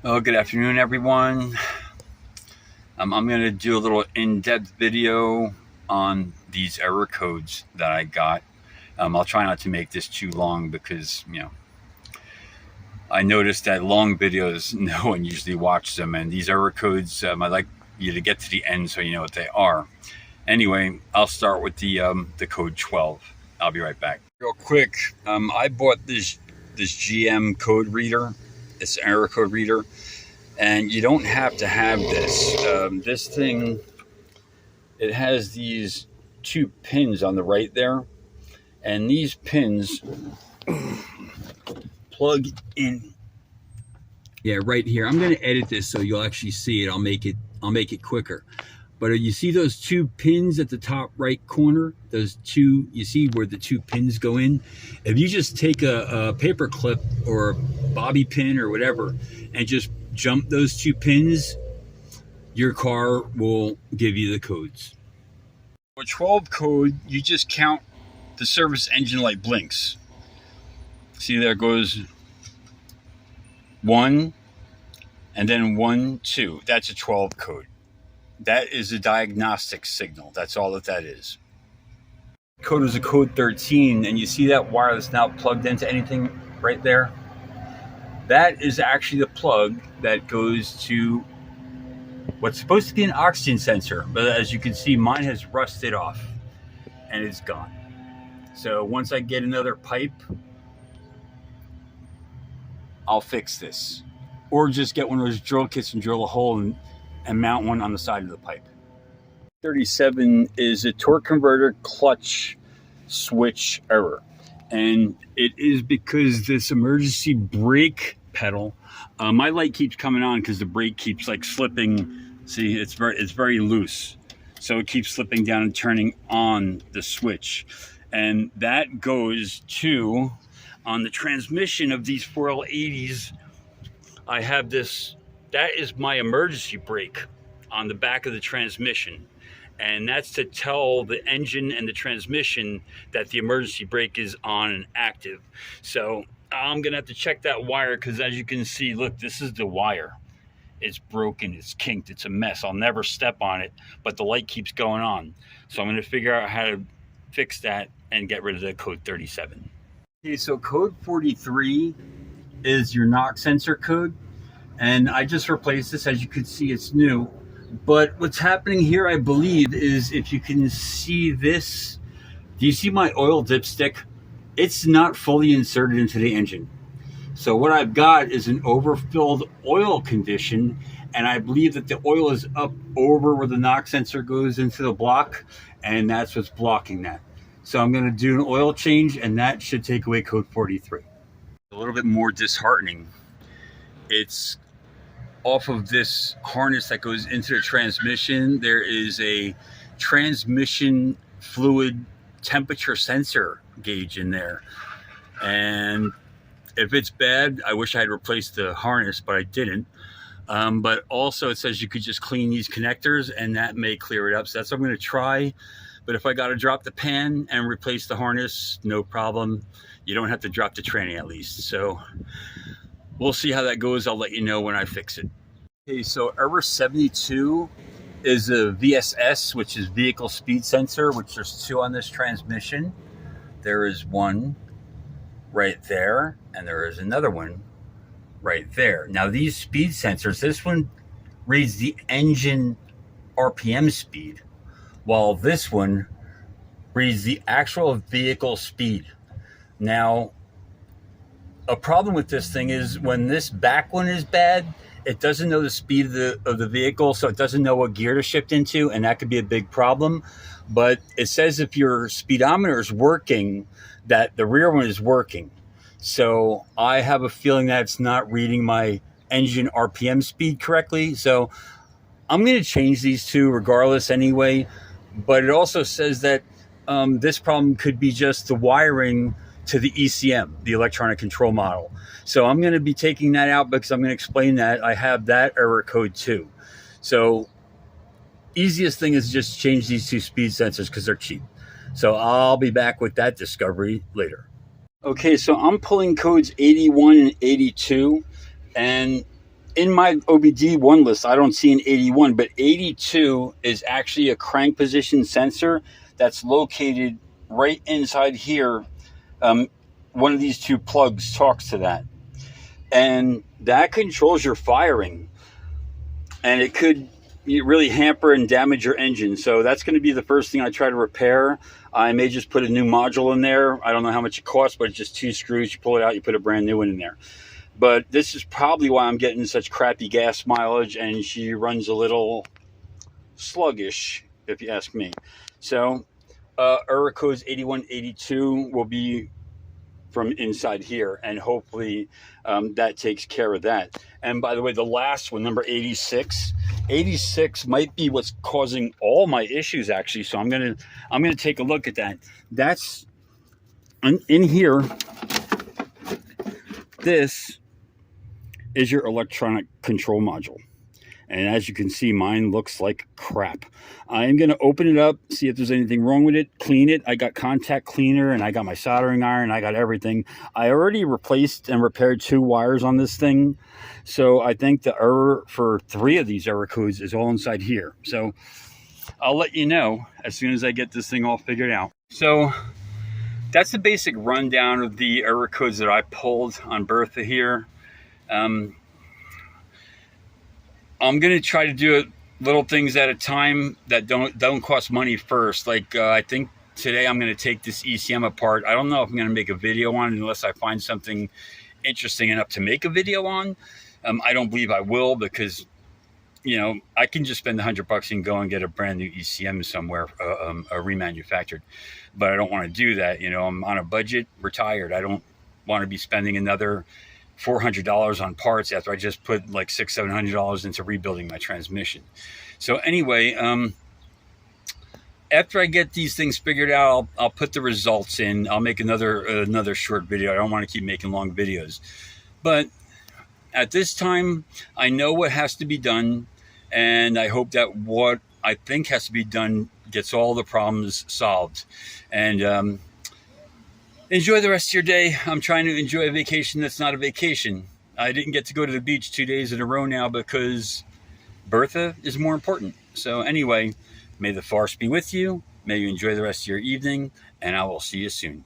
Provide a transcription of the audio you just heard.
Well, good afternoon, everyone. I'm going to do a little in-depth video on these error codes that I got. I'll try not to make this too long because, I noticed that long videos, no one usually watches them. And these error codes, I'd like you to get to the end so you know what they are. Anyway, I'll start with the code 12. I'll be right back. Real quick, I bought this GM code reader. It's an error code reader. And you don't have to have this. This thing, it has these two pins on the right there. And these pins plug in. Yeah, right here. I'm going to edit this so you'll actually see it. I'll make it quicker. But you see those two pins at the top right corner? Those two, you see where the two pins go in? If you just take a paper clip or a bobby pin or whatever and just jump those two pins, your car will give you the codes. For 12 code, you just count the service engine light blinks. See, there goes 1 and then 1, 2. That's a 12 code. That is a diagnostic signal. That's all that is. Code is a code 13, and you see that wire that's now plugged into anything right there? That is actually the plug that goes to what's supposed to be an oxygen sensor, but as you can see, mine has rusted off and it's gone. So once I get another pipe, I'll fix this. Or just get one of those drill kits and drill a hole and mount one on the side of the pipe. 37 is a torque converter clutch switch error. And it is because this emergency brake pedal, my light keeps coming on because the brake keeps like slipping. See, it's very loose. So it keeps slipping down and turning on the switch. And that goes to, on the transmission of these 4L80s, I have this, that is my emergency brake on the back of the transmission. And that's to tell the engine and the transmission that the emergency brake is on and active. So I'm gonna have to check that wire because as you can see, look, this is the wire. It's broken, it's kinked, it's a mess. I'll never step on it, but the light keeps going on. So I'm gonna figure out how to fix that and get rid of the code 37. Okay, so code 43 is your knock sensor code. And I just replaced this. As you can see, it's new. But what's happening here, I believe, is if you can see this, do you see my oil dipstick? It's not fully inserted into the engine. So what I've got is an overfilled oil condition, and I believe that the oil is up over where the knock sensor goes into the block, and that's what's blocking that. So I'm going to do an oil change, and that should take away code 43. A little bit more disheartening. It's off of this harness that goes into the transmission. There is a transmission fluid temperature sensor gauge in there. And if it's bad, I wish I had replaced the harness, but I didn't. But also it says you could just clean these connectors and that may clear it up. So that's what I'm gonna try. But if I gotta drop the pan and replace the harness, no problem. You don't have to drop the tranny at least. So we'll see how that goes. I'll let you know when I fix it. Okay, so error 72 is a VSS, which is vehicle speed sensor, which there's two on this transmission. There is one right there, and there is another one right there. Now these speed sensors, this one reads the engine RPM speed, while this one reads the actual vehicle speed. Now, a problem with this thing is when this back one is bad, it doesn't know the speed of the vehicle, so it doesn't know what gear to shift into, and that could be a big problem. But it says if your speedometer is working, that the rear one is working. So I have a feeling that it's not reading my engine RPM speed correctly. So I'm going to change these two regardless anyway. But it also says that this problem could be just the wiring to the ECM, the electronic control model. So I'm going to be taking that out because I'm going to explain that. I have that error code too. So easiest thing is just change these two speed sensors because they're cheap. So I'll be back with that discovery later. Okay, so I'm pulling codes 81 and 82, and in my OBD1 list, I don't see an 81, but 82 is actually a crank position sensor that's located right inside here. One of these two plugs talks to that, and that controls your firing, and it could really hamper and damage your engine. So that's going to be the first thing I try to repair. I may just put a new module in there. I don't know how much it costs, but it's just 2 screws. You pull it out, you put a brand new one in there. But this is probably why I'm getting such crappy gas mileage, and she runs a little sluggish, if you ask me. So error codes 8182 will be from inside here, and hopefully that takes care of that. And by the way, the last one, number 86 might be what's causing all my issues, actually. So I'm gonna take a look at that. That's in here. This is your electronic control module. And as you can see, mine looks like crap. I am going to open it up, see if there's anything wrong with it, clean it. I got contact cleaner, and I got my soldering iron. I got everything. I already replaced and repaired 2 wires on this thing. So I think the error for 3 of these error codes is all inside here. So I'll let you know as soon as I get this thing all figured out. So that's the basic rundown of the error codes that I pulled on Bertha here. I'm going to try to do it little things at a time that don't cost money first. Like I think today I'm going to take this ECM apart. I don't know if I'm going to make a video on it unless I find something interesting enough to make a video on. I don't believe I will, because I can just spend $100 and go and get a brand new ECM somewhere, a remanufactured. But I don't want to do that. I'm on a budget, retired. I don't want to be spending another $400 on parts after I just put like $600-700 into rebuilding my transmission. So anyway, after I get these things figured out, I'll put the results in. I'll make another short video. I don't want to keep making long videos, but at this time, I know what has to be done, and I hope that what I think has to be done gets all the problems solved. And enjoy the rest of your day. I'm trying to enjoy a vacation that's not a vacation. I didn't get to go to the beach 2 days in a row now because Bertha is more important. So anyway, may the force be with you. May you enjoy the rest of your evening, and I will see you soon.